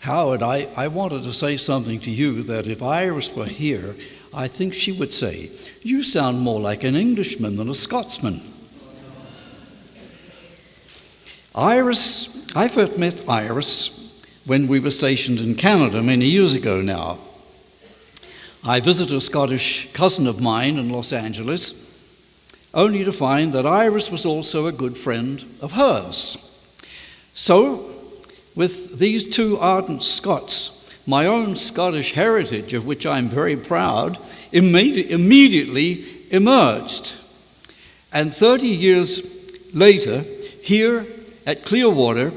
Howard, I wanted to say something to you that if Iris were here, I think she would say, you sound more like an Englishman than a Scotsman. Iris, I first met Iris when we were stationed in Canada many years ago now. I visited a Scottish cousin of mine in Los Angeles, only to find that Iris was also a good friend of hers. So, with these two ardent Scots, my own Scottish heritage, of which I'm very proud, immediately emerged. And 30 years later, here at Clearwater,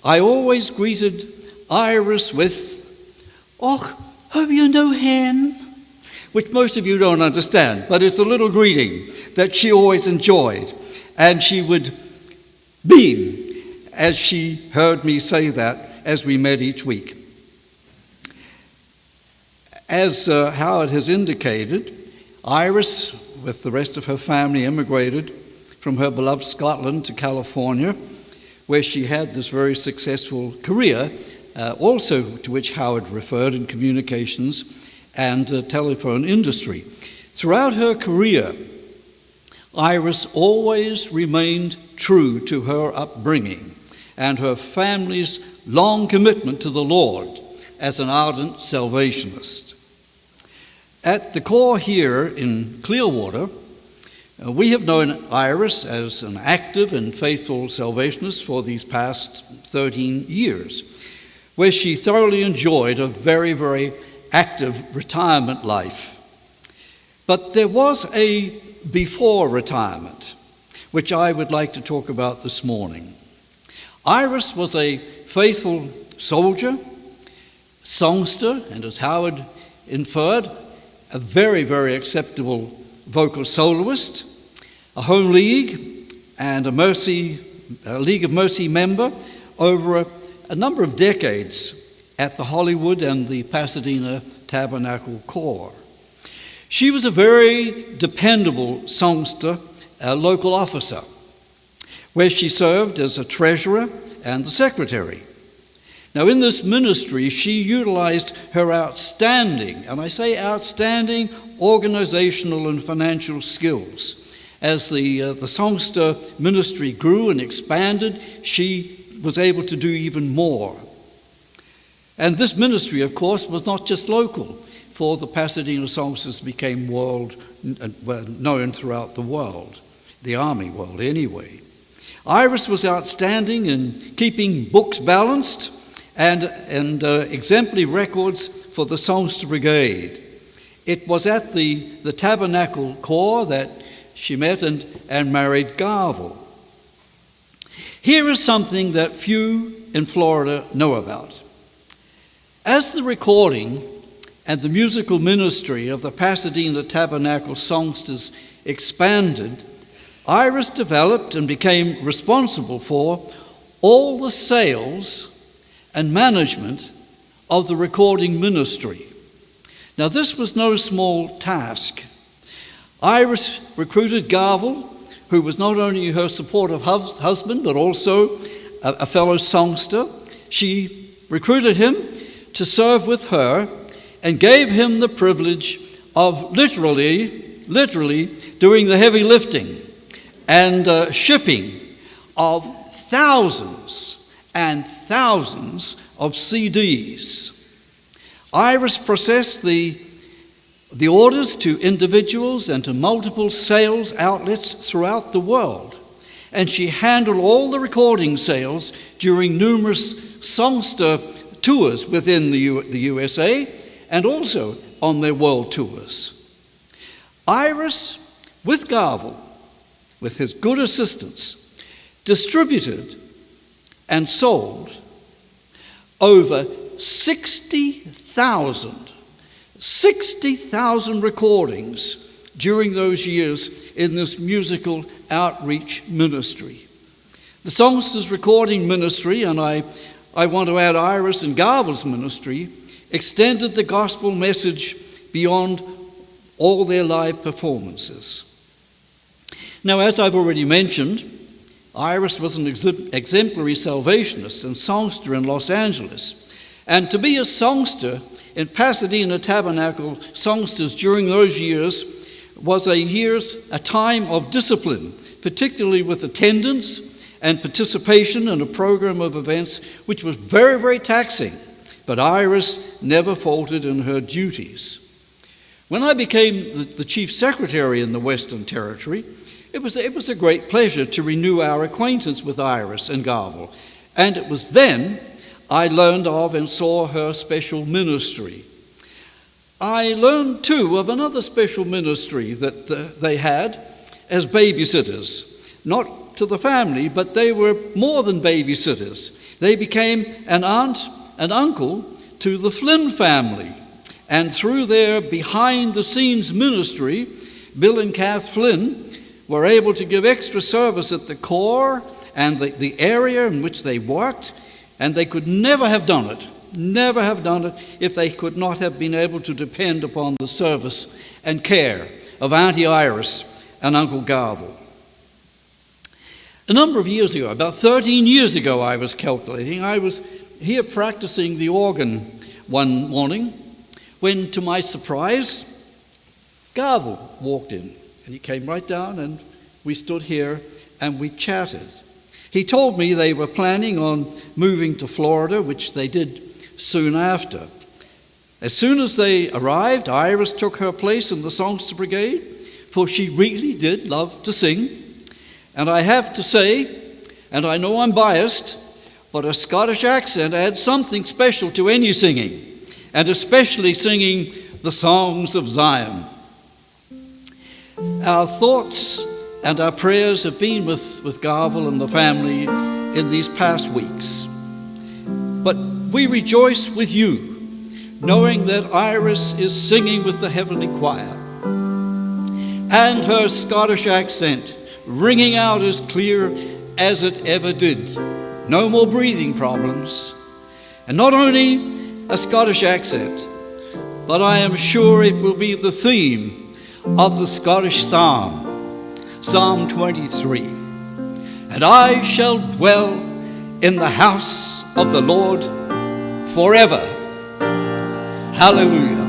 I always greeted Iris with, "Och, have you no hen?" Which most of you don't understand, but it's a little greeting that she always enjoyed. And she would beam as she heard me say that as we met each week. As Howard has indicated, Iris, with the rest of her family, immigrated from her beloved Scotland to California, where she had this very successful career, also to which Howard referred in communications and telephone industry. Throughout her career, Iris always remained true to her upbringing and her family's long commitment to the Lord as an ardent salvationist. At the core here in Clearwater, we have known Iris as an active and faithful salvationist for these past 13 years, where she thoroughly enjoyed a very, very active retirement life. But there was a before retirement, which I would like to talk about this morning. Iris was a faithful soldier, songster, and as Howard inferred, a very, very acceptable vocal soloist, a Home League and a League of Mercy member over a number of decades at the Hollywood and the Pasadena Tabernacle Corps. She was a very dependable songster, a local officer, where she served as a treasurer and the secretary. Now, in this ministry, she utilized her outstanding, and I say outstanding, organizational and financial skills. As the songster ministry grew and expanded, she was able to do even more. And this ministry, of course, was not just local, for the Pasadena songsters became known throughout the world, the Army world anyway. Iris was outstanding in keeping books balanced and exemplary records for the Songster Brigade. It was at the Tabernacle Corps that she met and married Garvel. Here is something that few in Florida know about. As the recording and the musical ministry of the Pasadena Tabernacle songsters expanded, Iris developed and became responsible for all the sales and management of the recording ministry. Now, this was no small task. Iris recruited Garvel, who was not only her supportive husband, but also a fellow songster. She recruited him to serve with her and gave him the privilege of literally doing the heavy lifting and shipping of thousands and thousands of CDs. Iris processed the orders to individuals and to multiple sales outlets throughout the world, and she handled all the recording sales during numerous songster tours within the USA and also on their world tours. Iris, with Garvel, with his good assistance, distributed and sold over 60,000 recordings during those years in this musical outreach ministry. The Songsters Recording Ministry, and I want to add Iris and Garvel's ministry, extended the gospel message beyond all their live performances. Now, as I've already mentioned, Iris was an exemplary salvationist and songster in Los Angeles, And to be a songster in Pasadena Tabernacle, songsters during those years was a time of discipline, particularly with attendance and participation in a program of events which was very, very taxing. But Iris never faltered in her duties. When I became the Chief Secretary in the Western Territory, it was a great pleasure to renew our acquaintance with Iris and Garvel. And it was then I learned of and saw her special ministry. I learned, too, of another special ministry that they had as babysitters. Not to the family, but they were more than babysitters. They became an aunt and uncle to the Flynn family. And through their behind-the-scenes ministry, Bill and Kath Flynn were able to give extra service at the Corps and the area in which they worked, and they could never have done it if they could not have been able to depend upon the service and care of Auntie Iris and Uncle Garvel. A number of years ago, about 13 years ago I was calculating, I was here practicing the organ one morning when, to my surprise, Garvel walked in. And he came right down and we stood here and we chatted. He told me they were planning on moving to Florida, which they did soon after. As soon as they arrived, Iris took her place in the Songster Brigade, for she really did love to sing. And I have to say, and I know I'm biased, but a Scottish accent adds something special to any singing, and especially singing the songs of Zion. Our thoughts and our prayers have been with Garvel and the family in these past weeks. But we rejoice with you, knowing that Iris is singing with the heavenly choir, and her Scottish accent ringing out as clear as it ever did. No more breathing problems. And not only a Scottish accent, but I am sure it will be the theme of the Scottish Psalm, Psalm 23. And I shall dwell in the house of the Lord forever. Hallelujah.